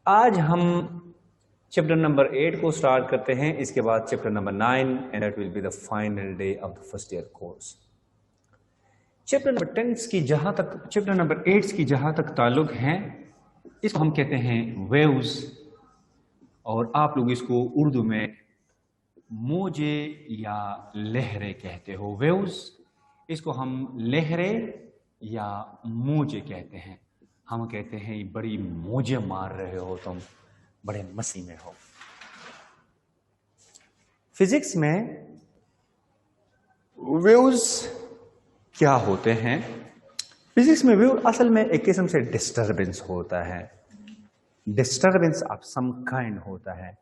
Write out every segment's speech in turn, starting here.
आज हम chapter number 8 को स्टार्ट करते हैं। इसके बाद chapter number 9 and that will be the final day of the first year course. Chapter number 10 की जहां तक चैप्टर नंबर 8 की जहां तक ताल्लुक है, इसको हम कहते हैं वेव्स, और आप लोग इसको उर्दू में मौजे या लहरें कहते हो। वेव्स, इसको हम लहरें या मौजे कहते हैं। हम कहते हैं बड़ी मौजे मार रहे हो तुम, बड़े मसी में हो। फिजिक्स में वेव्स क्या होते हैं? फिजिक्स में वेव असल में एक किस्म से डिस्टरबेंस होता है। डिस्टरबेंस ऑफ सम काइंड होता है।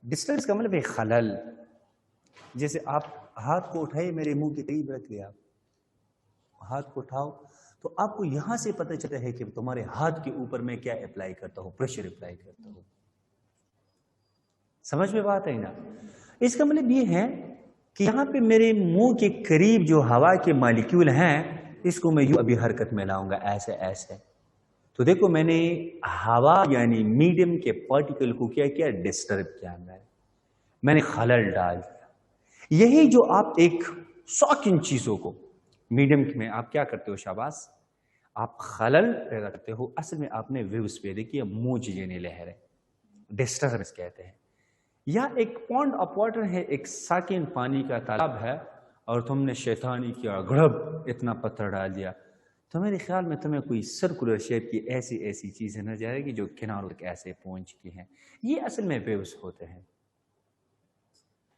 डिस्टरबेंस का मतलब एक खलल। जैसे आप हाथ को उठाए, मेरे मुंह के करीब रख लिया, हाथ को उठाओ तो आपको यहां से पता चलता है कि तुम्हारे हाथ के ऊपर मैं क्या अप्लाई करता हूं, प्रेशर अप्लाई करता हूं। समझ में बात है ना? इसका मतलब ये है कि यहां पे मेरे मुंह के करीब जो हवा के मॉलिक्यूल हैं, इसको मैं यूं अभी हरकत में लाऊंगा, ऐसे ऐसे। तो देखो, मैंने हवा यानी मीडियम के पार्टिकल को क्या किया? डिस्टर्ब किया। मैंने खलल डाल दिया। यही जो आप एक शॉकिंग चीजों को मीडियम में आप क्या करते हो? शाबाश, आप खलल पैदा करते हो। असल में आपने वेव्स पैदा किया, मौज यानी लहरें, डिस्टर्बेंस कहते हैं। या एक पॉन्ड ऑफ वाटर है, एक साकिन पानी का तालाब है, और तुमने शैतानी किया, गड़ब इतना पत्थर डाल दिया, तो मेरे ख्याल में तुम्हें कोई सर्कुलर शेप की ऐसी ऐसी चीजें नजर आएगी जो किनारों तक ऐसे पहुंचती हैं। ये असल में वेव्स होते हैं।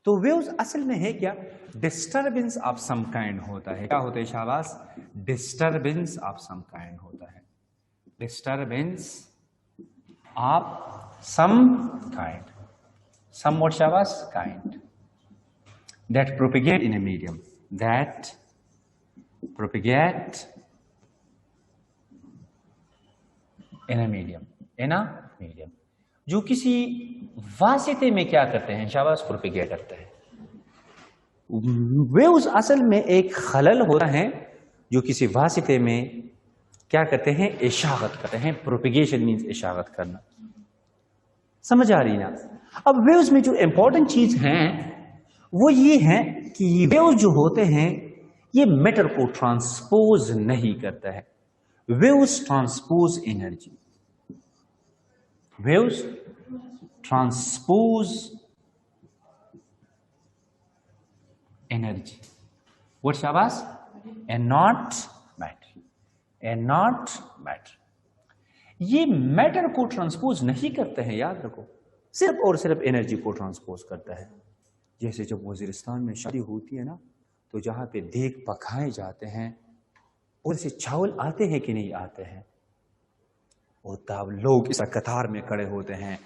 तो वेव्स असल में है क्या? डिस्टरबेंस ऑफ सम काइंड होता है। क्या होता है? शाबाश, डिस्टरबेंस ऑफ सम काइंड होता है। Disturbance of some kind, some what शाबाश, kind that propagate in a medium, that propagate in a medium, in a medium, जो किसी वास्ते में क्या करते हैं? शाबाश, प्रोपेगेट करते हैं। वेव्स असल में एक खलल होता है जो किसी वास्ते में क्या करते हैं? इशागत करते हैं। प्रोपेगेशन मींस इशागत करना। समझ आ रही ना? अब वेव्स में जो इंपॉर्टेंट चीज है वो ये है कि वेव्स जो होते हैं ये मैटर को ट्रांसपोज नहीं करता है। Waves transpose energy, waves transpose energy. What शाबाश? And not matter, and not matter. ये मैटर को ट्रांसपोज नहीं करते हैं, याद रखो, सिर्फ और सिर्फ एनर्जी को ट्रांसपोज करता है। जैसे जब वजीरिस्तान में शादी होती है ना, तो जहां पे देग पकाए जाते हैं, और से चावल आते हैं कि नहीं आते हैं, और तब लोग इस कतार में खड़े होते हैं,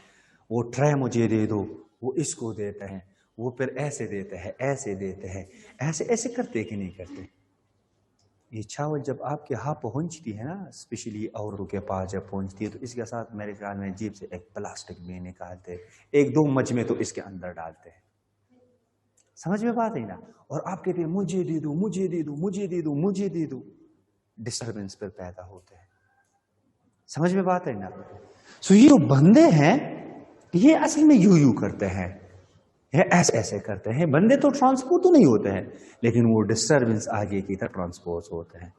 वो ट्रे मुझे दे दो, वो इसको देते हैं, वो फिर ऐसे देते हैं, ऐसे देते हैं, ऐसे ऐसे करते कि नहीं करते? ये चावल जब आपके यहाँ पहुंचती है ना, स्पेशली औरों के पास जब पहुंचती है, तो इसके साथ मेरे ख्याल में जेब से एक प्लास्टिक में निकालते, एक दो मजमे तो इसके अंदर डालते हैं। समझ में बात है ना? और आप कहते हैं मुझे दे दो, मुझे दे दो, मुझे दे दो, मुझे दे दो। डिस्टर्बेंस पर पैदा होते हैं। समझ में बात है ना? सो ये जो बंदे हैं ये असल में यूं करते हैं, ये ऐसे ऐसे करते हैं। बंदे तो ट्रांसपोर्ट तो नहीं होते हैं, लेकिन वो डिस्टर्बेंस आगे की तरफ ट्रांसपोर्ट होते हैं।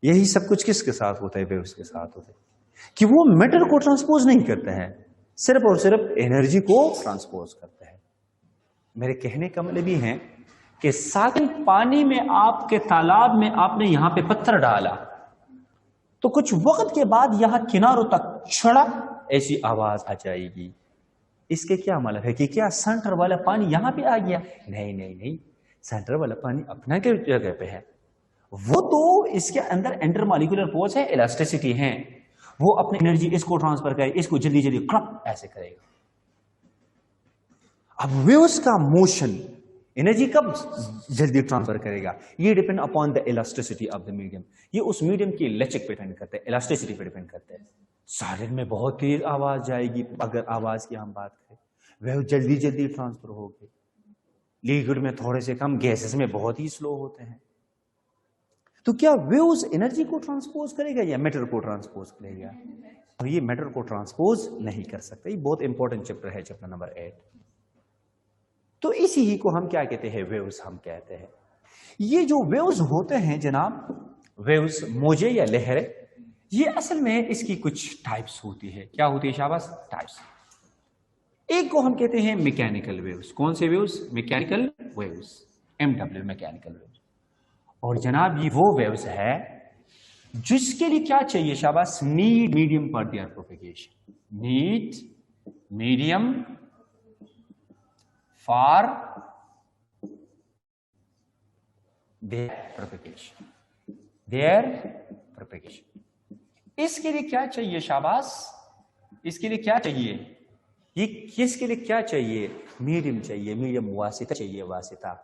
यही सब कुछ किसके साथ होता है? वेव्स के साथ होता है कि वो मैटर को ट्रांसपोज नहीं करते हैं, सिर्फ और सिर्फ एनर्जी को ट्रांसपोज करते हैं। मेरे कहने का मतलब ये है कि साकिन पानी में, आपके तालाब में आपने यहां पे पत्थर डाला, तो कुछ वक्त के बाद यहां किनारों तक छड़ा ऐसी आवाज आ जाएगी। इसके क्या मतलब है कि क्या सेंटर वाला पानी यहां पे आ गया? नहीं नहीं नहीं, सेंटर वाला पानी अपना के जगह पे है। वो तो इसके अंदर इंटरमॉलिक्यूलर फोर्स है, इलास्टिसिटी है, वो अपनी एनर्जी इसको ट्रांसफर करे, इसको जल्दी जल्दी क्लप ऐसे करेगा। अब वेव्स का मोशन एनर्जी कब जल्दी ट्रांसफर करेगा? ये depend upon the elasticity of the medium. ये उस मीडियम की लचक पे डिपेंड करता है, इलास्टिसिटी पे डिपेंड करता है। सॉलिड में बहुत तेज आवाज जाएगी, अगर आवाज की हम बात करें, वेव जल्दी जल्दी ट्रांसफर होगी। लिक्विड में थोड़े से कम, गैसेस में बहुत ही स्लो होते हैं। तो क्या वेव्स एनर्जी को ट्रांसपोज करेगा या मैटर को ट्रांसपोज करेगा? और ये मैटर को ट्रांसपोज नहीं कर सकता। ये बहुत इंपॉर्टेंट चैप्टर है, चैप्टर नंबर 8। तो इसी ही को हम क्या कहते हैं, वेव्स हम कहते हैं। ये जो वेव्स होते हैं जनाब, वेव्स मौजे या लहरें, ये असल में इसकी कुछ टाइप्स होती है। क्या होती है शाबाश? टाइप्स। एक को हम कहते हैं मैकेनिकल वेव्स। कौन से waves? Mechanical waves, MW, mechanical waves. और जनाब ये वो वेव्स है जिसके लिए क्या चाहिए शाबाश? Need medium for their propagation. Need medium for their propagation, their propagation. इसके लिए क्या चाहिए शाबाश? इसके लिए क्या चाहिए? ये किसके लिए क्या चाहिए? मीडियम चाहिए, मीडियम वासिता चाहिए, वासिता।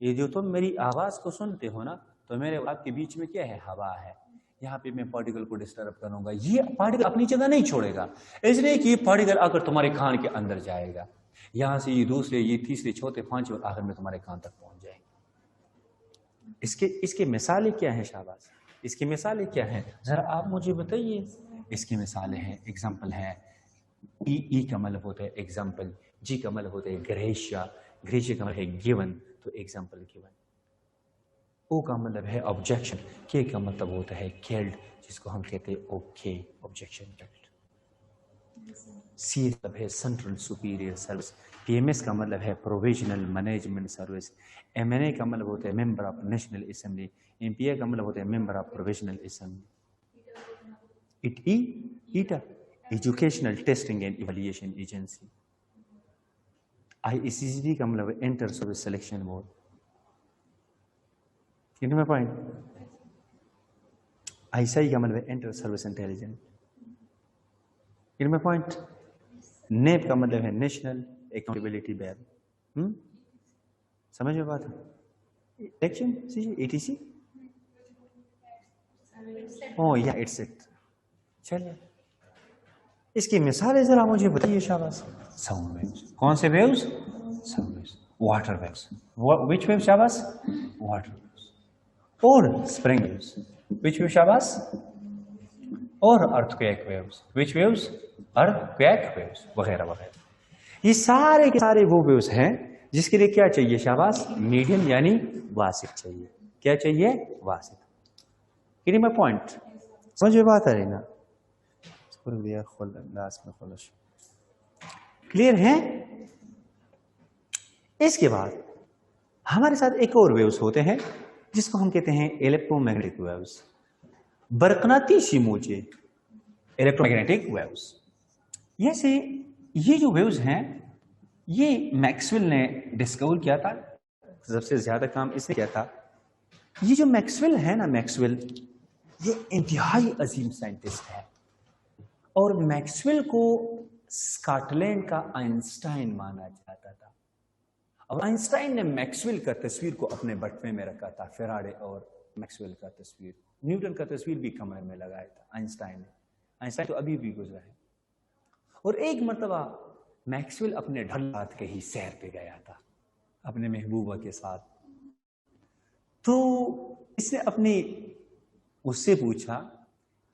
ये जो तुम मेरी आवाज को सुनते हो ना, तो मेरे आपके बीच में क्या है? हवा है। यहाँ पे मैं पार्टिकल को डिस्टर्ब करूंगा, ये पार्टिकल अपनी जगह नहीं छोड़ेगा, इसलिए कि ये पार्टिकल अगर तुम्हारे कान के अंदर जाएगा, यहां से ये दूसरे, ये तीसरे, चौथे, पांचवें, और आखिर में तुम्हारे कान तक पहुंच जाएगा। इसके मिसालें क्या है शाबाश? इसकी मिसालें क्या है, जरा आप मुझे बताइए। इसकी मिसालें हैं, एग्जाम्पल है। ई का मतलब होता है एग्जाम्पल, जी का मतलब होता है ग्रेशिया, ग्रेशिया का मतलब है गिवन, तो एग्जाम्पल गिवन। ओ का मतलब है ऑब्जेक्शन, के का मतलब होता है किल्ड, जिसको हम कहते हैं ओके, ऑब्जेक्शन किल्ड। सी मतलब है सेंट्रल सुपीरियर सर्विस। PMS का मतलब है प्रोविजनल मैनेजमेंट सर्विस। MNA का मतलब होता है member of national assembly. MPA का मतलब होता है member of provisional assembly. Eta educational testing and evaluation agency. IECCD का मतलब है इंटर सर्विस सिलेक्शन बोर्ड। कितने में पॉइंट? ISI का मतलब है इंटर सर्विस इंटेलिजेंस। कितने में पॉइंट? NAP का मतलब है नेशनल अकाउंटेबिलिटी बैर। समझ में बात है? इलेक्शन ETC, ओ या इट्स इट। चलिए इसकी मिसालें जरा मुझे बताइए शाबाश। Sound waves. कौन से waves? Sound waves. Water waves. Which wave शाबाश? Water waves. और स्प्रिंग वेव्स। विच वेव शाबाश? और earthquake waves. Which waves? Earthquake waves, वगैरह वगैरह। ये सारे के सारे वो वेव्स हैं जिसके लिए क्या चाहिए शाबाश? मीडियम यानी वासित चाहिए। क्या चाहिए? वासित। कितने में पॉइंट? समझ में बात आ रही ना? क्लियर है? इसके बाद हमारे साथ एक और वेव्स होते हैं जिसको हम कहते हैं इलेक्ट्रोमैग्नेटिक वेव्स, बरकनातीसी मौजे, इलेक्ट्रोमैग्नेटिक वेव्स। जैसे ये जो वेव्स हैं, ये मैक्सवेल ने डिस्कवर किया था। सबसे ज्यादा काम इसने किया था। ये जो मैक्सवेल है ना, मैक्सवेल ये इंतहाई अजीम साइंटिस्ट है, और मैक्सवेल को स्कॉटलैंड का आइंस्टाइन माना जाता था। अब आइंस्टाइन ने मैक्सवेल का तस्वीर को अपने बटवे में रखा था, फेराडे और मैक्सवेल का तस्वीर, न्यूटन का तस्वीर भी कमरे में लगाया था आइंस्टाइन ने। आइंस्टाइन तो अभी भी गुजरा है। और एक मर्तबा मैक्सवेल अपने ढलात के ही सैर पे गया था अपने महबूबा के साथ। तो इसने अपनी उससे पूछा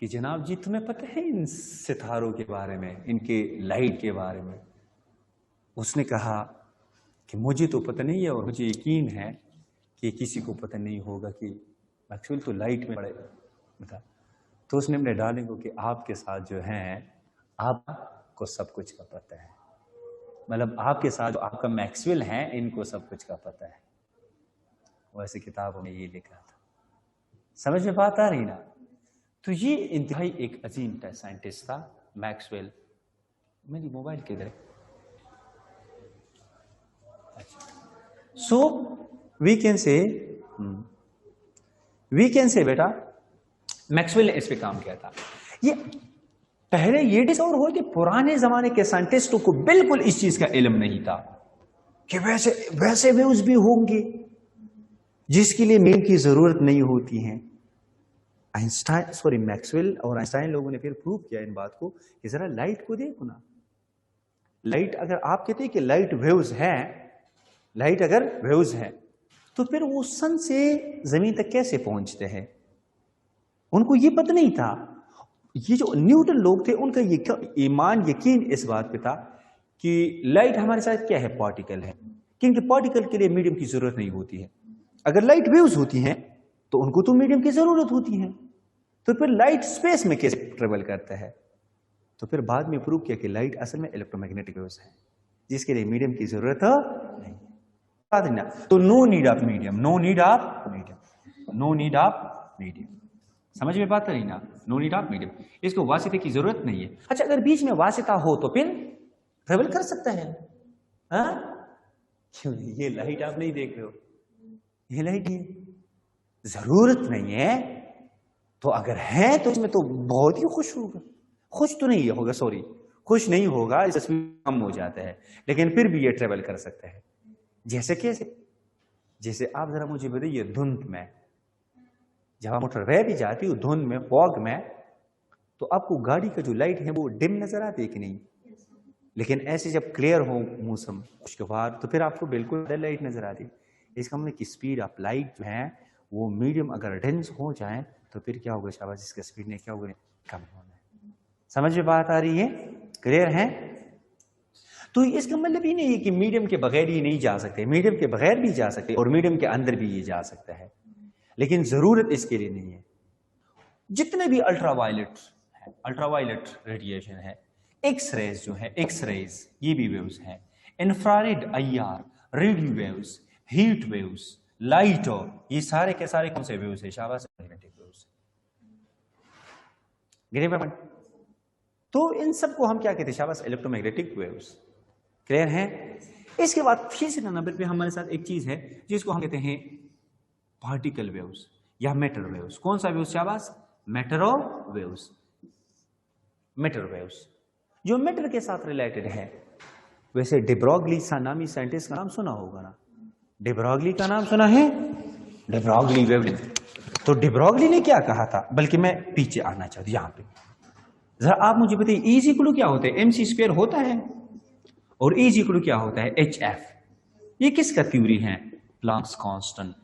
कि जनाब जी तुम्हें पता है इन सितारों के बारे में, इनके लाइट के बारे में? उसने कहा कि मुझे तो पता नहीं है, और मुझे यकीन है कि किसी को पता नहीं होगा कि मैक्सवेल तो लाइट में पड़े बता। तो उसने अपने डार्लिंग को कि आपके साथ जो है, आपको सब कुछ का पता है, मतलब आपके साथ जो आपका मैक्सवेल है, इनको सब कुछ का पता है। वैसे किताबों में ये लिखा था। समझ में बात आ रही ना? तो ये इंतहाई एक अजीम साइंटिस्ट था मैक्सवेल। मेरी मोबाइल किधर है? सो वी कैन से बेटा मैक्सवेल ने इस पे काम किया था। ये पहले ये डिस्कवर हुआ कि पुराने जमाने के साइंटिस्टों को बिल्कुल इस चीज का इल्म नहीं था कि वैसे वेव्स भी होंगे जिसके लिए मीन की जरूरत नहीं होती है। मैक्सवेल और आइंस्टाइन लोगों ने फिर प्रूव किया इन बात को कि जरा लाइट को देखो ना। लाइट अगर आप कहते हैं कि लाइट वेव्स हैं, तो फिर वो सन से जमीन तक कैसे पहुंचते हैं? उनको ये पता नहीं था। ये जो न्यूटन लोग थे उनका ये ईमान यकीन इस बात पे था कि लाइट हमारे साथ क्या है, पार्टिकल है, क्योंकि पार्टिकल के लिए मीडियम की जरूरत नहीं होती है। अगर लाइट वेव्स होती हैं तो उनको तो मीडियम की जरूरत होती है, तो फिर लाइट स्पेस में कैसे ट्रेवल करता है? तो फिर बाद में प्रूव किया कि लाइट असल में इलेक्ट्रोमैग्नेटिक वेव्स है, जिसके लिए मीडियम की जरूरत नहीं है। तो no need of medium, no need of medium, no need of medium. समझ में बात नहीं ना? नो नीड ऑफ मीडियम, इसको वासिता की जरूरत नहीं है। अच्छा, अगर बीच में वासिता हो तो फिर ट्रेवल कर सकता है। हाँ, क्यों नहीं? ये लाइट आप नहीं देख रहे हो, ये लाइट है, जरूरत नहीं है। तो अगर है तो इसमें तो बहुत ही खुश होगा, खुश तो नहीं होगा, सॉरी खुश नहीं होगा, इस तस्वीर कम हो जाता है, लेकिन फिर भी ये ट्रेवल कर सकता है। जैसे कैसे? जैसे आप जरा मुझे बताइए, धुंध में जब आप मोटर रह भी जाती हो, धुंध में, फॉग में, तो आपको गाड़ी का जो लाइट है वो डिम नजर आती है कि नहीं? लेकिन ऐसे जब क्लियर हो मौसम उसके बाद तो फिर आपको बिल्कुल लाइट नजर आती है। इसका मतलब कि स्पीड ऑफ लाइट जो है वो मीडियम अगर डेंस हो जाए तो फिर क्या होगा शाबाश, इसका स्पीड ने क्या होगा, कम होना है। समझ में बात आ रही है? क्लियर है? तो इसका मतलब ही नहीं है कि मीडियम के बगैर ही नहीं जा सकते, मीडियम के बगैर भी जा सकते और मीडियम के अंदर भी ये जा सकता है, लेकिन जरूरत इसके लिए नहीं है। जितने भी अल्ट्रावायलेट है, अल्ट्रावायलेट रेडिएशन है, एक्स रेज जो है, एक्स रेज ये भी वेव्स हैं, infrared IR, radio waves, heat waves, light, और ये सारे के सारे कौन से वेव्स है? शाबाश, मैग्नेटिक वेव्स। तो इन सबको हम क्या कहते हैं? शाबाश, इलेक्ट्रोमैग्नेटिक वेव्स। क्लियर है? इसके बाद तीसरे नंबर पे हमारे साथ एक चीज है जिसको हम कहते हैं पार्टिकल वेव्स या मैटर वेव्स। कौन सा वेव्स? शाबाश, मैटर वेव्स। मैटर वेव्स जो मैटर के साथ रिलेटेड है। वैसे डे ब्रॉगली नामी साइंटिस्ट का नाम सुना होगा ना? डे ब्रॉगली का नाम सुना है? Day Broglie wavelength. तो डे ब्रॉगली ने क्या कहा था? बल्कि मैं पीछे आना चाहती हूं, यहां पे जरा आप मुझे बताइए, इज इक्वल टू क्या होता है? MC² होता है, और इज इक्वल टू क्या होता है? HF। ये किसका थ्योरी है? प्लैंक्स कांस्टेंट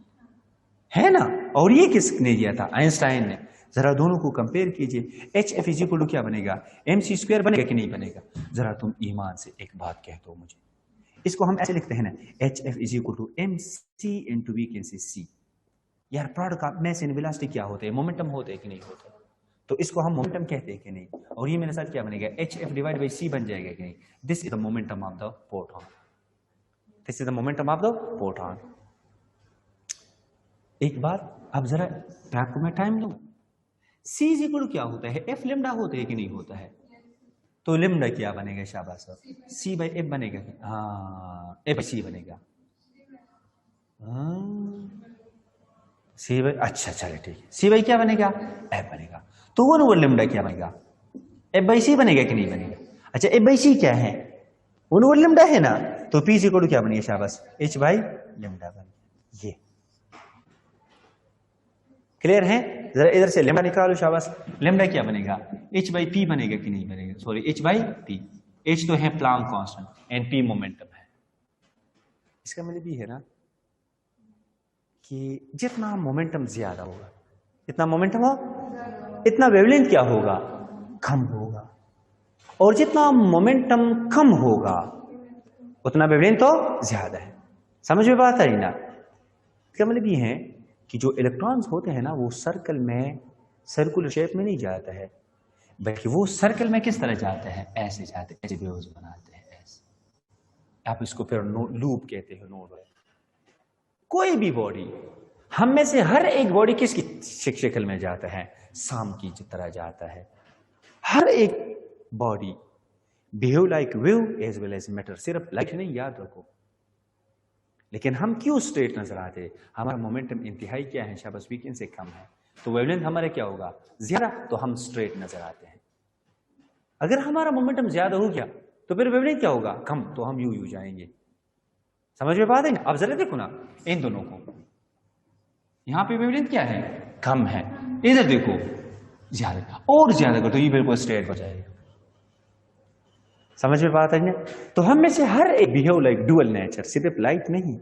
है ना? और ये किसने दिया था? आइंस्टाइन ने। जरा दोनों को कंपेयर कीजिए। HF इज इक्वल टू क्या बनेगा? MC² बनेगा कि नहीं बनेगा? जरा तुम ईमान से एक बात कह दो मुझे। इसको हम ऐसे लिखते हैं ना, HF is equal to MC into we can say C। यार प्रोडक्ट का मैस एंड वेलोसिटी क्या होते हैं? मोमेंटम होते हैं कि नहीं होते? तो इसको हम मोमेंटम कहते हैं कि नहीं? और ये मेरे साथ क्या बनेगा? HF डिवाइड बाई C बन जाएगा कि नहीं? This is the momentum of the proton, this is the momentum of the proton. एक बार अब जरा आपको मैं टाइम दूं। C इज इक्वल टू क्या होता है? F लिम्डा होता है कि नहीं होता है? तो लिम्डा क्या बनेगा? शाबाश, C बाई F बनेगा। हाँ, F बाई C बनेगा। C बाई, अच्छा चले ठीक है, C बाई क्या बनेगा? F बनेगा। तो 1 ओवर लिम्डा क्या बनेगा? F बाई C बनेगा कि नहीं बनेगा? अच्छा, F बाई C क्या है? 1 ओवर लिम्डा है ना? तो P इज इक्वल टू क्या बनेगा? शाबाश, H बाई लिम्डा बनेगा। ये क्लियर है? जरा इधर से लेम्डा निकालो। शाबाश, लेम्डा क्या बनेगा? H बाई P बनेगा कि नहीं बनेगा? Sorry, H by P। H तो है Planck constant and P momentum है। इसका मतलब ये है ना कि जितना मोमेंटम ज्यादा होगा, इतना मोमेंटम हो, इतना वेवलेंथ क्या होगा? कम होगा। और जितना मोमेंटम कम होगा उतना वेवलेंथ तो ज्यादा है। समझ में बात आई ना? इसका मतलब ये है कि जो इलेक्ट्रॉन्स होते हैं ना वो सर्कल में, सर्कुलर शेप में नहीं जाता है, बल्कि वो सर्कल में किस तरह जाते हैं? ऐसे जाते हैं, ऐसे वेव्स बनाते हैं, ऐसे। आप इसको फिर लूप कहते हैं, नोड। कोई भी बॉडी, हम में से हर एक बॉडी किसकी शक्ल में जाता है? शाम की तरह जाता है। हर एक body behave like wave as well as matter. सिर्फ लाइट नहीं, याद रखो। लेकिन हम क्यों स्ट्रेट नजर आते हैं? हमारा मोमेंटम इंतहाई क्या है? शाबाश, वीकेंड से कम है, तो वेवलेंथ हमारा क्या होगा? ज्यादा, तो हम स्ट्रेट नजर आते हैं। अगर हमारा मोमेंटम ज्यादा हो गया तो फिर वेवलेंथ क्या होगा? कम, तो हम यूं जाएंगे। समझ में बात है? अब जरा देखो ना इन दोनों को, यहां पे वेवलेंथ क्या है? कम है। इधर देखो ज्यादा, और ज्यादा कर तो ये बिल्कुल स्ट्रेट हो जाएगा। समझ में बात है ना? तो हम में से हर एक बिहेव लाइक डुअल नेचर, सिर्फ लाइट नहीं।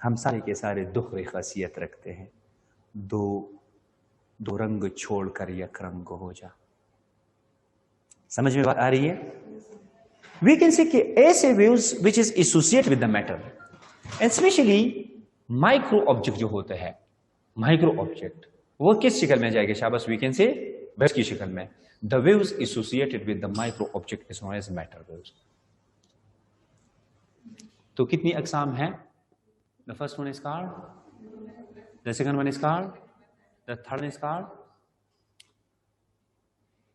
हम सारे के सारे दुख खासियत रखते हैं। दो दो रंग छोड़कर एक रंग हो जा। समझ में बात आ रही है? वी कैन से कि ऐसे waves which is associate with the matter, and specially micro object जो होते हैं, माइक्रो ऑब्जेक्ट वो किस शक्ल में जाएंगे? शाबाश, वी कैन से वेव्स की शक्ल में। The waves associated with the micro object is known as matter waves. तो कितनी अकसाम हैं? The first one is called, the second one is called, the third is called.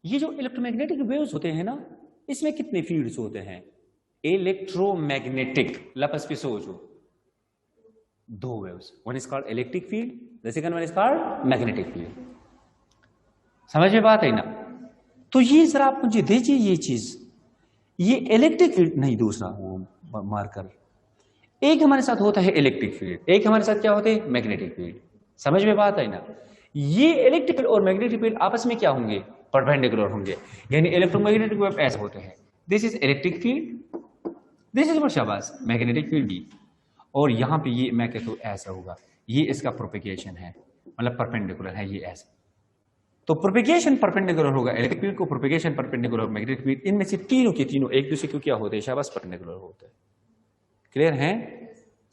ये जो इलेक्ट्रोमैग्नेटिक वेव्स होते हैं ना, इसमें कितने फील्ड्स होते हैं? इलेक्ट्रोमैग्नेटिक, लपस पे सोचो, दो waves, one is called electric field, the second one is called magnetic field. समझ में बात है ना? तो ये जरा आप मुझे दीजिए ये चीज, ये इलेक्ट्रिक फील्ड नहीं, दूसरा वो मार्कर। एक हमारे साथ होता है इलेक्ट्रिक फील्ड, एक हमारे साथ क्या होते हैं? Magnetic field. समझ में बात है ना? ये इलेक्ट्रिक फील्ड और मैग्नेटिक फील्ड आपस में क्या होंगे? परपेंडिकुलर होंगे, यानी इलेक्ट्रोमैग्नेटिक वेव ऐसे होते हैं, this is electric field, this is what शाबाश मैग्नेटिक फील्ड भी, और यहां पे ये मैं कहता हूं ऐसा होगा, ये इसका प्रोपेगेशन है, मतलब परपेंडिकुलर है ये ऐसा। तो प्रोपेगेशन परपेंडिकुलर होगा इलेक्ट्रिक फील्ड को, प्रोपेगेशन परपेंडिकुलर मैग्नेटिक फील्ड, इनमें से तीनों के तीनों एक दूसरे को क्या होते हैं? शाबाश परपेंडिकुलर होते हैं। क्लियर है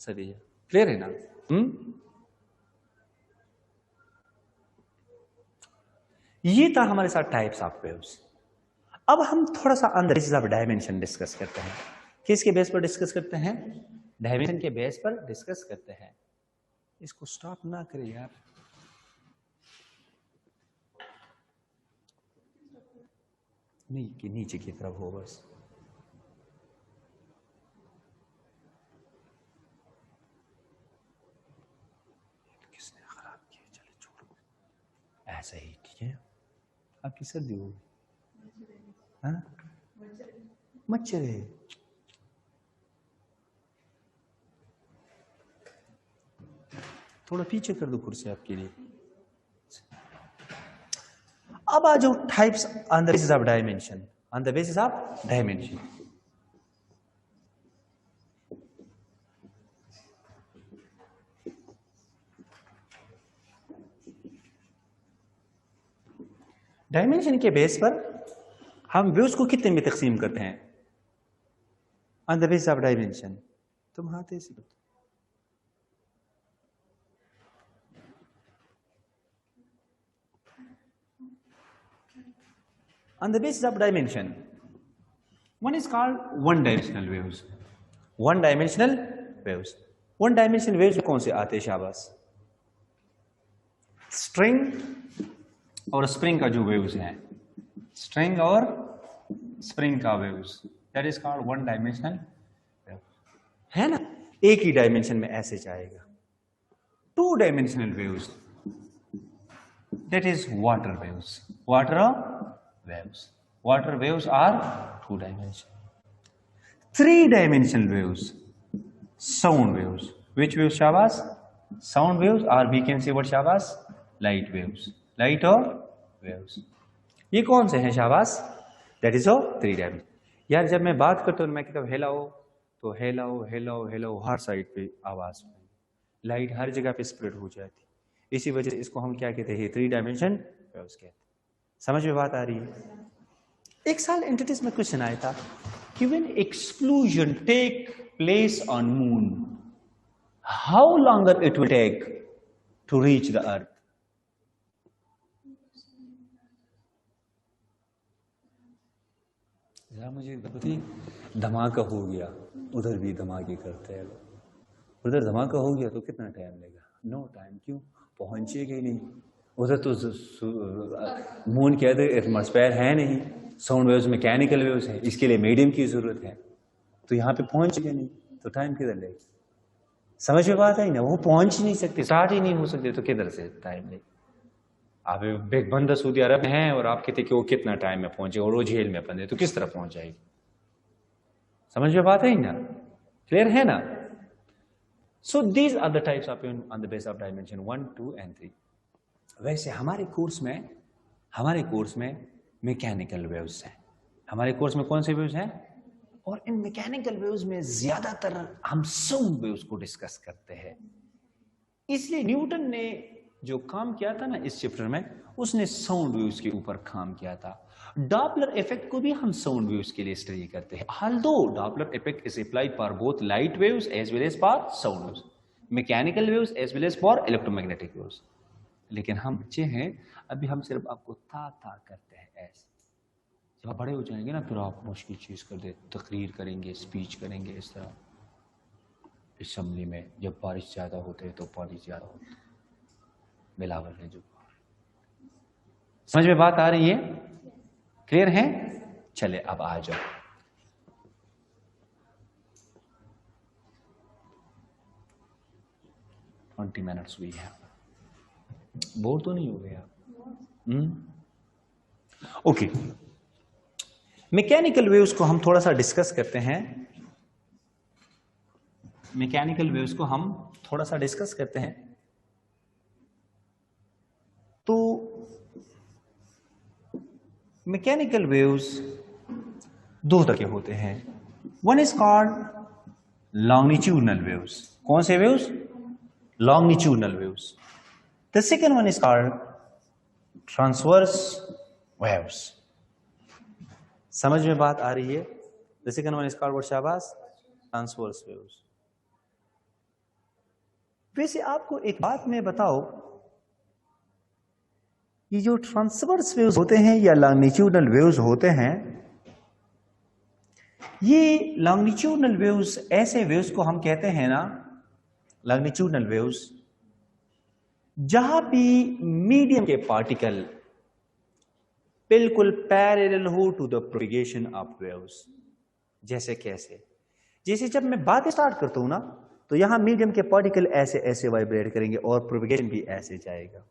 सभी? क्लियर है ना? ये था हमारे साथ टाइप्स ऑफ वेव्स। अब हम थोड़ा सा अंदर ऑफ डायमेंशन डिस्कस करते हैं। किसके बेस पर डिस्कस करते हैं? डायमेंशन के बेस पर डिस्कस करते हैं। इसको स्टॉप ना करें यार, नहीं कि नीचे की तरफ हो बस। किसने खराब किया? चले छोड़ो, ऐसा ही ठीक है। आपकी सर्दी हो? हाँ, मच्छर है। थोड़ा पीछे कर दो कुर्सी आपके लिए। अब आ जाओ types on the basis of dimension, on the basis of dimension. Dimension के बेस पर हम व्यूज को कितने में तकसीम करते हैं? On the basis of dimension. तुम हाथ ऐसे करते, on the basis of dimension, one is called one dimensional waves, one dimensional waves। one dimensional waves कौन से आते हैं? शाबाश, स्ट्रिंग और स्प्रिंग का जो वेव्स हैं, स्ट्रिंग और स्प्रिंग का waves, that is called one dimensional wave, है ना? एक ही डायमेंशन में ऐसे जाएगा। Two dimensional waves, that is water waves, water waves, water waves are two dimensional। three dimensional waves, sound waves, which waves शाबाश? sound waves, or we can say what शाबाश? light waves, light or waves। ये कौन से हैं शाबाश? that is of three dimension। यार जब मैं बात करता हूँ, मैं कहता हूँ हेलाओ, तो हेलाओ हेलाओ हेलाओ हर साइड पे आवाज, लाइट हर जगह पे स्प्रेड हो जाती, इसी वजह से इसको हम क्या कहते हैं? थ्री डायमेंशन वेव्स कहते हैं। समझ में बात आ रही है? एक साल एंटिटीज में क्वेश्चन आया था कि when explosion take place on moon, how longer it will take to reach the earth? जरा मुझे बताइए, धमाका हो गया, उधर भी धमाके करते हैं लोग, उधर धमाका हो गया तो कितना टाइम लगेगा? No time. क्यों? पहुंचेगा ही नहीं। उधर तो मून के अंदर एटमॉस्फेयर है नहीं, साउंड वेव्स मैकेनिकल वेव्स है, इसके लिए मीडियम की जरूरत है, तो यहाँ पे पहुंचेगा नहीं, तो टाइम किधर लगेगा? समझ में बात आई ना? वो पहुंच ही नहीं सकते, स्टार्ट ही नहीं हो सकते, तो किधर से टाइम लगेगा? आप एक बंदा सऊदी अरब में है और आप कहते कि वो कितना टाइम में पहुंचे, और वो जेल में बंदे, तो किस तरह पहुंच जाएगी? समझ में बात आई ना? क्लियर है ना? So these are the types of on the base of dimension 1, 2 and 3। वैसे हमारे कोर्स में मैकेनिकल वेव्स हैं। हमारे कोर्स में कौन से वेव्स हैं? और इन मैकेनिकल वेव्स में ज्यादातर हम साउंड वेव्स को डिस्कस करते हैं। इसलिए न्यूटन ने जो काम किया था ना इस चैप्टर में, उसने साउंड वेव्स के ऊपर काम किया था। डॉपलर इफेक्ट को भी हम साउंड वेव्स के लिए स्टडी करते हैं। Although Doppler effect is applied for both light waves as well as for sound waves, mechanical waves as well as for electromagnetic waves. लेकिन हम बच्चे हैं, अभी हम सिर्फ आपको था करते हैं ऐसे। जब आप बड़े हो जाएंगे ना, फिर आप मुश्किल चीज कर दे, तकरीर करेंगे, स्पीच करेंगे इस तरह असेंबली में। जब बारिश ज्यादा होते है तो बारिश ज्यादा होती है, बिलावल ने जो। समझ में बात आ रही है? क्लियर है? चले अब आ जाओ। ट्वेंटी मिनट्स हुई है, बोर तो नहीं हो गए आप? ओके, मैकेनिकल वेव्स को हम थोड़ा सा डिस्कस करते हैं। मैकेनिकल वेव्स को हम थोड़ा सा डिस्कस करते हैं। तो मैकेनिकल वेव्स दो तरह के होते हैं। One is called longitudinal waves. कौन से waves? Longitudinal waves. The second one is called transverse waves. समझ में बात आ रही है? The second one is called what शाबाश? Transverse waves. वैसे आपको एक बात मैं बताओ, ये जो ट्रांसवर्स वेव्स होते हैं या लॉन्गिट्यूडनल वेव्स होते हैं, ये लॉन्गिट्यूडनल वेव्स ऐसे वेव्स को हम कहते हैं ना, लॉन्गिट्यूडनल वेव्स, जहां भी मीडियम के पार्टिकल बिल्कुल पैरेलल हो to the propagation of waves. जैसे कैसे? जैसे जब मैं बात स्टार्ट करता हूं ना, तो यहां मीडियम के पार्टिकल ऐसे ऐसे वाइब्रेट करेंगे और प्रोपगेशन भी ऐसे जाएगा।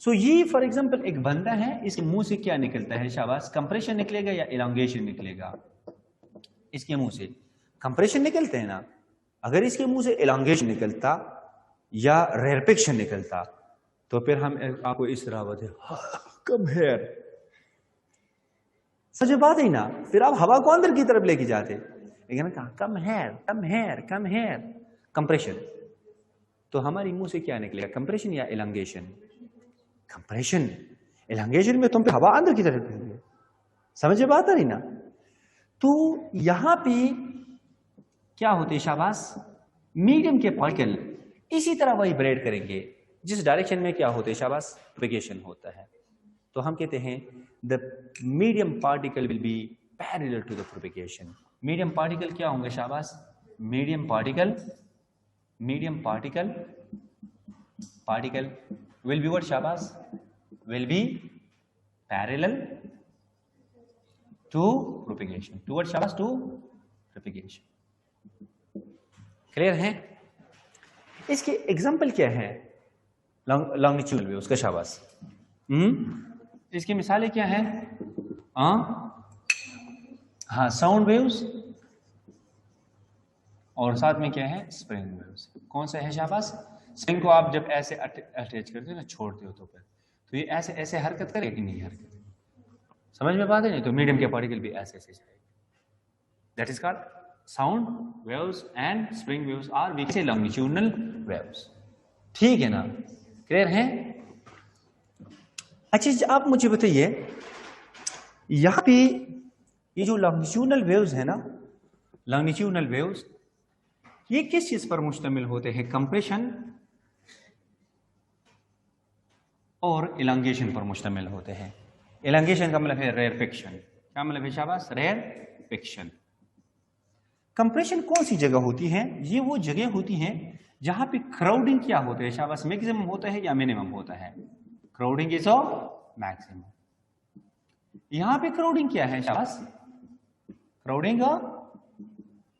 सो ये फॉर एग्जांपल एक बंदा है, इसके मुंह से क्या निकलता है? शाबाश, कंप्रेशन निकलेगा या इलांगेशन निकलेगा? इसके मुंह से कंप्रेशन निकलते हैं ना। अगर इसके मुंह से इलांगेशन निकलता या रेरफिक्शन निकलता, तो फिर हम आपको इस तरह बताते, कम हेयर। सच बात है ना? फिर आप हवा को अंदर की तरफ लेके जाते, लेकिन कहा come here, come here, come here, compression. तो हमारी मुंह से क्या निकलेगा? कंप्रेशन या इलांगेशन? कंप्रेशन। इलांगेशन में तुम पे हवा अंदर की तरफ लेंगे। समझ में बात आ रही ना? तो यहां पे क्या होते हैं? शाबाश, मीडियम के पार्टिकल इसी तरह वाइब्रेट करेंगे जिस डायरेक्शन में क्या होते हैं? शाबाश, प्रोपगेशन होता है। तो हम कहते हैं the medium particle will be parallel to the propagation. Medium particle क्या होंगे? शाबाश, medium particle will be what? शाबाश, will be parallel to propagation. To what? शाबाश, to propagation. क्लियर है? इसके एग्जाम्पल क्या है? लॉन्गिट्यूडनल वेव्स का। शाबाश, इसकी मिसालें क्या है? हाँ, साउंड वेव्स, और साथ में क्या है? Spring waves. कौन सा है? शाबाश, स्प्रिंग को आप जब ऐसे अटैच करते हो ना, छोड़ते हो, तो फिर तो ये ऐसे ऐसे हरकत करेगा कि नहीं हरकत? समझ में बात है? नहीं तो मीडियम के पार्टिकल भी ऐसे ऐसे जाएगा। That is called sound waves and spring waves are we say longitudinal waves. ठीक है ना? क्लियर है? अच्छा, आप मुझे बताइए, यहां पे ये जो लॉन्गिट्यूडनल वेव्स है ना, लॉन्गिट्यूडनल वेव्स, ये किस चीज पर मुश्तमिल होते हैं? कंप्रेशन और इलांगेशन पर मुश्तमिल होते हैं। इलांगेशन का मतलब है रेरफिक्शन। क्या मतलब है? शाबाश, रेरफिक्शन। कंप्रेशन कौन सी जगह होती है? ये वो जगह होती है जहां पे क्राउडिंग क्या होता है? शाबाश, मैक्सिमम होता है या मिनिमम होता है? Crowding is maximum. यहां पे क्राउडिंग क्या है? शाबाश, क्राउडिंग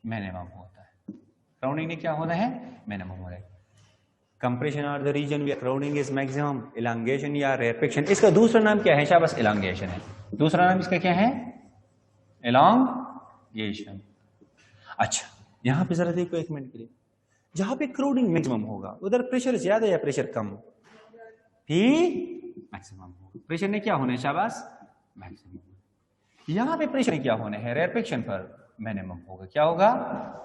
मिनिमम होता है। क्राउडिंग में क्या होता है? मिनिमम होता है। Compression are the region where crowding is maximum. Elongation या रेरफिक्शन, इसका दूसरा नाम क्या है? शाबाश, इलांगेशन है। दूसरा नाम इसका क्या है? इलांगेशन। अच्छा, यहां पे जरा देखो एक मिनट के लिए, जहां पे क्राउडिंग मैक्सिमम होगा उधर प्रेशर ज्यादा या प्रेशर कम? भी मैक्सिमम होगा। प्रेशर ने क्या होना है? शाबाश, मैक्सिमम। यहां पे प्रेशर क्या होना है? रेरफिक्शन पर मिनिमम होगा। क्या होगा?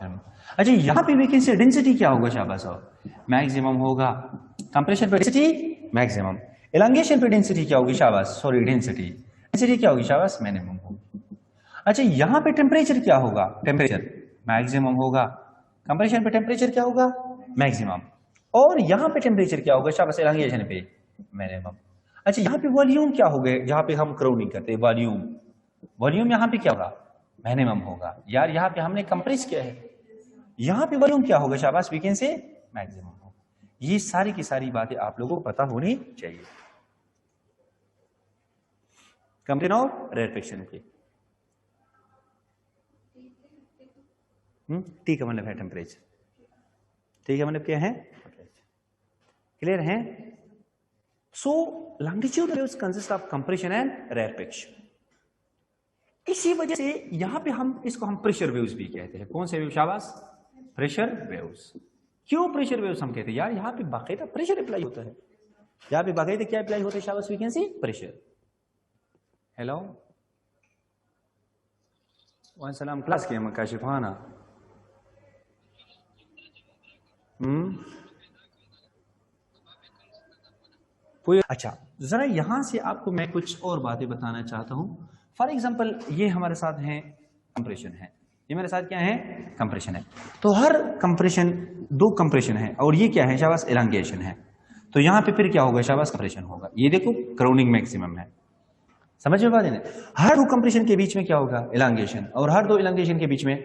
मिनिमम। अच्छा, यहां पे वैकेंसी डेंसिटी क्या होगा? शाबाश, मैक्सिमम होगा। कंप्रेशन पे डेंसिटी मैक्सिमम, एलांगेशन पे डेंसिटी क्या होगी? शाबाश, सॉरी, डेंसिटी डेंसिटी क्या होगी? शाबाश, मिनिमम होगी। अच्छा, यहां पे टेम्परेचर क्या होगा? टेम्परेचर मैक्सिमम होगा। कंप्रेशन पे टेम्परेचर क्या होगा? मैक्सिमम। और यहां पे टेम्परेचर क्या होगा? शाबाश, एलांगेशन पे मिनिमम। अच्छा, यहां पे वॉल्यूम क्या हो गए? जहां पे हम क्राउडिंग करते हैं, वॉल्यूम, वॉल्यूम यहां पे क्या होगा? मिनिमम होगा। यार यहां पे हमने कंप्रेस किया है, यहां पे वॉल्यूम क्या होगा? शाबाश, वी कैन से मैक्सिमम होगा। ये सारी की सारी बातें आप लोगों को पता होनी चाहिए कंप्रेशन और रेयरफिक्शन की। टी का मतलब है टेम्परेचर, टी का मतलब क्या है? क्लियर है? So longitudinal waves consist of compression and rarefaction. इसी वजह से यहां पे हम इसको हम प्रेशर वेव्स भी कहते हैं। कौन से वेव? शाबाश, प्रेशर वेव्स। क्यों प्रेशर वेव्स हम कहते हैं? यार यहां पे बाकायदा प्रेशर अप्लाई होता है, यहां पे बाकायदा क्या अप्लाई होता है? शाबाश, we can see pressure. Hello, वालेकुम क्लास के मकाशिफाना। अच्छा, जरा यहां से आपको मैं कुछ और बातें बताना चाहता हूं। फॉर एग्जांपल, ये हमारे साथ है कंप्रेशन है, ये मेरे साथ क्या है? कंप्रेशन है। तो हर कंप्रेशन, दो कंप्रेशन है, और ये क्या है? शाबाश, एलांगेशन है। तो यहां पे फिर क्या होगा? शाबाश, कंप्रेशन होगा। ये देखो क्राउडिंग मैक्सिमम है, समझ में बात है? हर दो कंप्रेशन के बीच में क्या होगा? एलांगेशन। और हर दो एलांगेशन के बीच में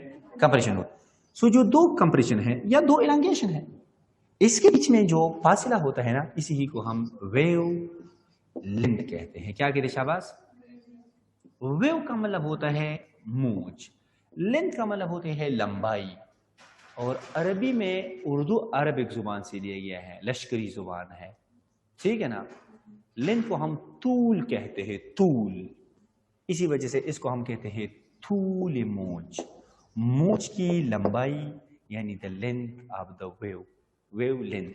कंप्रेशन होगा। सो जो दो कंप्रेशन है या दो एलांगेशन है, इसके बीच में जो फासला होता है ना, इसी ही को हम वेव लेंथ कहते हैं। क्या कहते हैं? शाबाश, वेव का मतलब होता है मूज, लेंथ का मतलब होते है लंबाई। और अरबी में, उर्दू अरबिक जुबान से लिया गया है, लश्करी जुबान है, ठीक है ना। लेंथ को हम तूल कहते हैं, तूल। इसी वजह से इसको हम कहते हैं तूल मूज, मूज की लंबाई, यानी the length of the wave, wave length.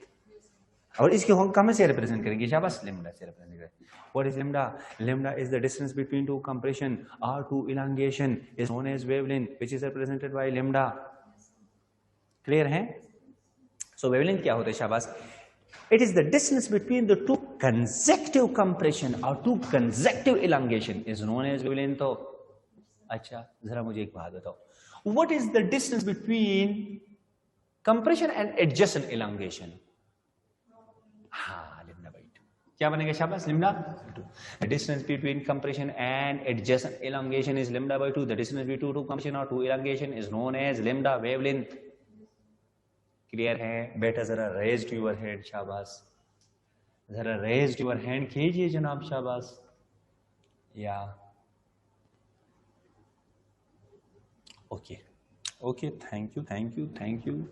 और इसको हम कहां से रिप्रेजेंट करेंगे? शाबाश, लेम्डा से रिप्रेजेंट करेंगे। What is lambda? Lambda is the distance between two compression और to elongation is known as wavelength, which is represented by lambda. Clear है? सो वेवलेंथ क्या होता है? शाबाश, it is the distance between the two consecutive compression or two consecutive elongation is known as wavelength. अच्छा, जरा मुझे एक बात बताओ, what is the distance between compression and adjacent elongation? हाँ, लिम्डा बाई 2। क्या बनेगा? शाबाश, लिम्डा 2। The distance between compression and adjacent elongation is lambda by 2. The distance between two compression or two elongation is known as lambda wavelength. Clear है? बेटा जरा raised your hand, शाबाश, जरा raised your hand कीजिए जनाब, शाबाश। या okay, okay, thank you, thank you, thank you.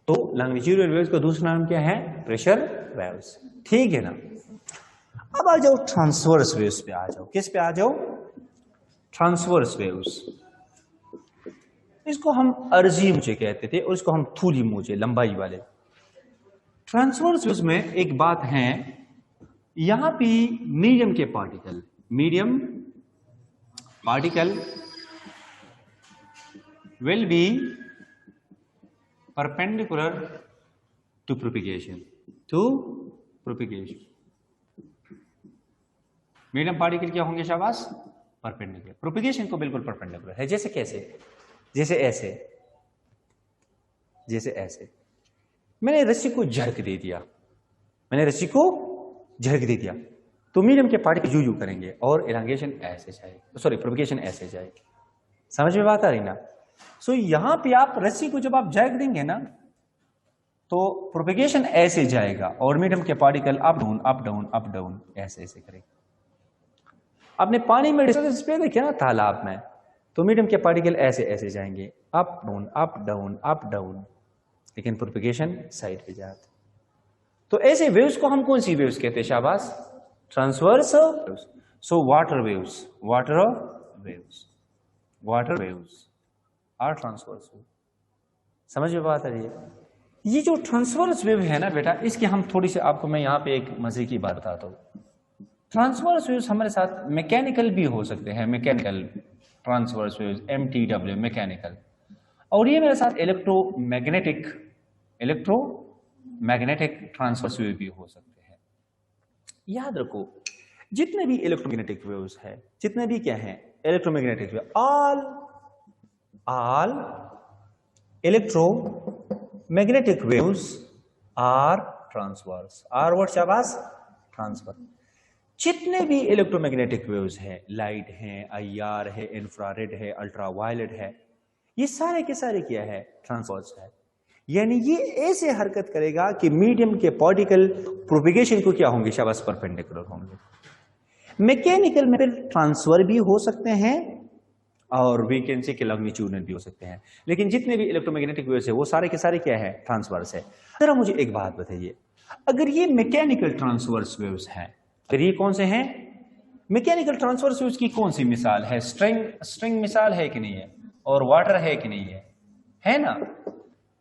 तो लॉन्गिट्यूडल वेव्स का दूसरा नाम क्या है? प्रेशर वेव्स, ठीक है ना। अब आ जाओ ट्रांसवर्स वेव्स पे आ जाओ। किस पे आ जाओ? Transverse waves. इसको हम अर्जी मूजे कहते थे और इसको हम थूली मूजे, लंबाई वाले। ट्रांसवर्स वेव्स में एक बात है, यहां पे मीडियम के particle, medium particle will be perpendicular to propagation, to propagation। Medium particle क्या होंगे? शाबाश, परपेंडिकुलर। प्रोपिगेशन को बिल्कुल परपेंडिकुलर है। जैसे कैसे? जैसे ऐसे, जैसे ऐसे। मैंने रस्सी को झटक दे दिया, मैंने रस्सी को झटक दे दिया, तो मीडियम के पार्टिकल यू करेंगे और एलांगेशन ऐसे जाएगी, सॉरी, प्रोपिगेशन ऐसे जाएगी। समझ में बात आ रही ना? सो यहां पे आप रस्सी को जब आप झटक देंगे ना, तो प्रोपिगेशन ऐसे जाएगा और मीडियम के particle up down, up down, up down, ऐसे ऐसे करेंगे। आपने पानी में डिस्प्ले देखे ना, तालाब में, तो मीडियम के पार्टिकल ऐसे ऐसे जाएंगे, up down, up down, up down, लेकिन प्रोपिगेशन साइड पे जाते। तो ऐसे वेव्स को हम कौन सी वेव्स कहते हैं शाबाश? Transverse waves. So water waves, water waves are transverse wave. समझ में बात आ रही है? ये जो ट्रांसवर्स वेव है ना बेटा, इसकी हम थोड़ी सी आपको मैं यहाँ पे एक मजे की बात बताता हूँ। ट्रांसवर्स वेव्स हमारे साथ मैकेनिकल भी हो सकते हैं, mechanical transverse waves, MTW mechanical, और ये मेरे साथ इलेक्ट्रोमैग्नेटिक ट्रांसवर्स वेव भी हो सकते हैं। याद रखो, जितने भी इलेक्ट्रोमैग्नेटिक वेव्स है, जितने भी क्या है electromagnetic wave, all electromagnetic waves are transverse. Are what शाबाश? ट्रांसवर्स। जितने भी इलेक्ट्रोमैग्नेटिक वेव्स है, लाइट है, IR है, इंफ्रारेड है, अल्ट्रावायलेट है, ये सारे के सारे क्या है? ट्रांसवर्स है। यानी ये ऐसे हरकत करेगा कि मीडियम के पार्टिकल प्रोपिगेशन को क्या होंगे शाबाश? परपेंडिकुलर होंगे। मैकेनिकल में फिर ट्रांसफर भी हो सकते हैं और वैकेंसी के लॉन्गिट्यूडनल भी हो सकते हैं, लेकिन जितने भी इलेक्ट्रोमैग्नेटिक वेव्स है वो सारे के सारे क्या है? ट्रांसवर्स है। जरा मुझे एक बात बताइए, अगर ये मैकेनिकल ट्रांसवर्स वेव्स हैं, फिर ये कौन से हैं? मैकेनिकल ट्रांसवर्स वेव्स की कौन सी मिसाल है? स्ट्रिंग मिसाल है कि नहीं है? और वाटर है कि नहीं है? है ना?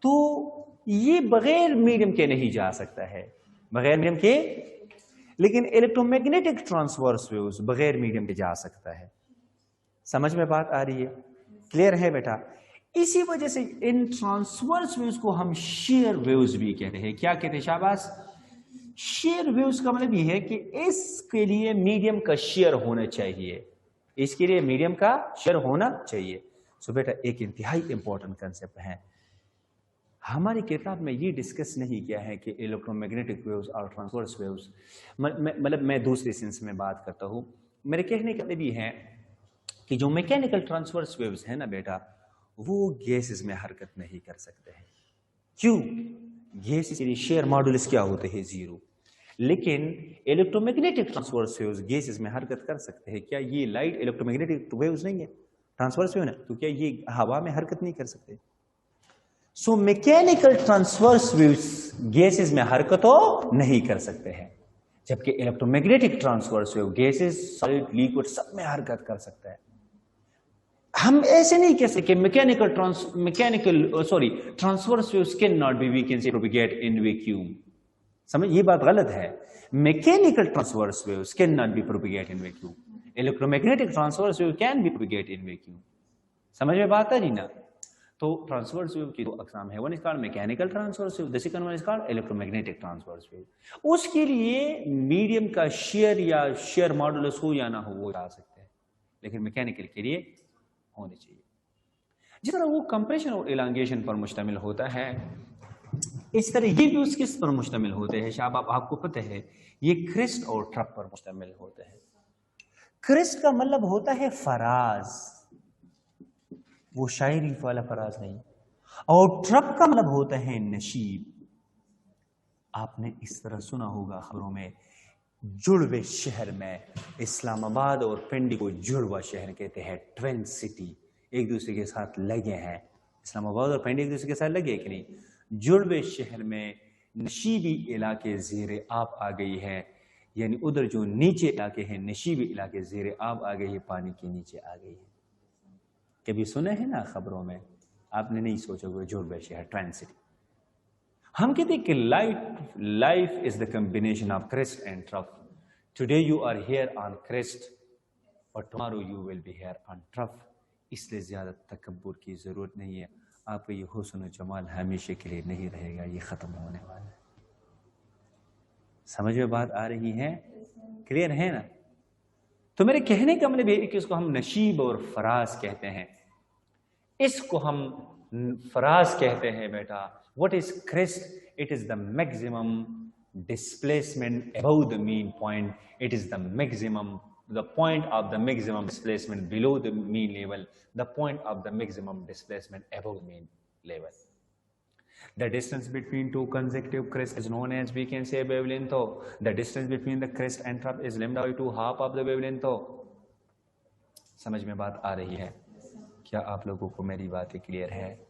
तो ये बगैर मीडियम के नहीं जा सकता है, बगैर मीडियम के, लेकिन इलेक्ट्रोमैग्नेटिक ट्रांसवर्स वेव्स बगैर मीडियम के जा सकता है। समझ में बात आ रही है? क्लियर है बेटा? इसी वजह से इन ट्रांसवर्स वेव्स को हम शेयर वेव्स भी कहते हैं। क्या कहते हैं शाबाश? शेयर वेव्स का मतलब यह है कि इसके लिए मीडियम का शेयर होना चाहिए, इसके लिए मीडियम का शेयर होना चाहिए। सो बेटा एक इंतहाई इंपॉर्टेंट कंसेप्ट है, हमारी किताब में ये डिस्कस नहीं किया है कि इलेक्ट्रोमैग्नेटिक वेव्स और ट्रांसवर्स वेव्स, मतलब मैं दूसरे सेंस में बात करता हूं। मेरे कहने का मतलब ये है कि जो मैकेनिकल ट्रांसवर्स वेव्स है ना बेटा, वो गैसेस में हरकत नहीं कर सकते हैं। क्यों? गैसेस के लिए शेयर मॉडुलस क्या होते हैं? 0। लेकिन इलेक्ट्रोमैग्नेटिक ट्रांसवर्स वेव्स गैसेस में हरकत कर सकते हैं। क्या ये लाइट इलेक्ट्रोमैग्नेटिक वेव्स नहीं है? ट्रांसवर्स वेव ना, तो क्या ये हवा में हरकत नहीं कर सकते? So mechanical transverse waves gases में हरकतों नहीं कर सकते हैं, जबकि electromagnetic transverse wave gases, solid, liquid सब में हरकत कर सकता है। हम ऐसे नहीं कह सकते transverse waves can not be, we can say propagate in vacuum. समझ, ये बात गलत है। Mechanical transverse waves can not be propagate in vacuum, electromagnetic transverse wave can be propagate in vacuum. समझ में बात है ना? तो ट्रांसवर्स वेव की 2 अकसाम है, one is called mechanical transverse wave, the second one is called electromagnetic transverse wave. उसके लिए मीडियम का शेयर या शेयर मॉडुलस हो या ना हो वो जा सकते हैं, लेकिन मैकेनिकल के लिए होने चाहिए। जिस तरह वो कंप्रेशन और इलांगेशन पर मुश्तमिल होता है, इस तरह ये भी किस पर मुश्तमिल होते हैं शाबाब? आपको पता है ये क्रिस्ट और ट्रप पर मुश्तमिल होते हैं। क्रिस्ट का मतलब होता है फराज, वो शायरी वाला फराज नहीं, और ट्रप का मतलब होता है नशीब। आपने इस तरह सुना होगा खबरों में, जुड़वे शहर में, इस्लामाबाद और पिंडी को जुड़वा शहर कहते हैं, ट्विन सिटी, एक दूसरे के साथ लगे हैं। इस्लामाबाद और पिंडी एक दूसरे के साथ लगे कि नहीं? जुड़वे शहर में नशीबी इलाके ज़ेरे आब आ गई है, यानी उधर जो नीचे इलाके हैं नशीबी इलाके ज़ेरे आब आ गई है, पानी के नीचे आ गई है। कभी सुने हैं ना खबरों में? आपने नहीं सोचा होगा जुड़वे शहर, ट्विन सिटी। हम कहते हैं कि life is the combination of crest and trough. Today you are here on crest और tomorrow you will be here on trough. इसलिए ज्यादा तकब्बुर की जरूरत नहीं है। आपका ये हुस्न और जमाल हमेशा के लिए नहीं रहेगा, ये खत्म होने वाला है। समझ में बात आ रही है? क्लियर है ना? तो मेरे कहने का मतलब ये कि इसको हम नशीब और फराज कहते हैं, इसको हम फराज कहते हैं बेटा। What is crest? It is the maximum displacement above the mean point. It is the maximum, the point of the maximum displacement below the mean level, the point of the maximum displacement above mean level. The distance between two consecutive crests is known as, we can say, wavelength. The distance between the crest and trough is lambda by 2, half of the wavelength. समझ में बात आ रही है? क्या आप लोगों को मेरी बातें क्लियर है?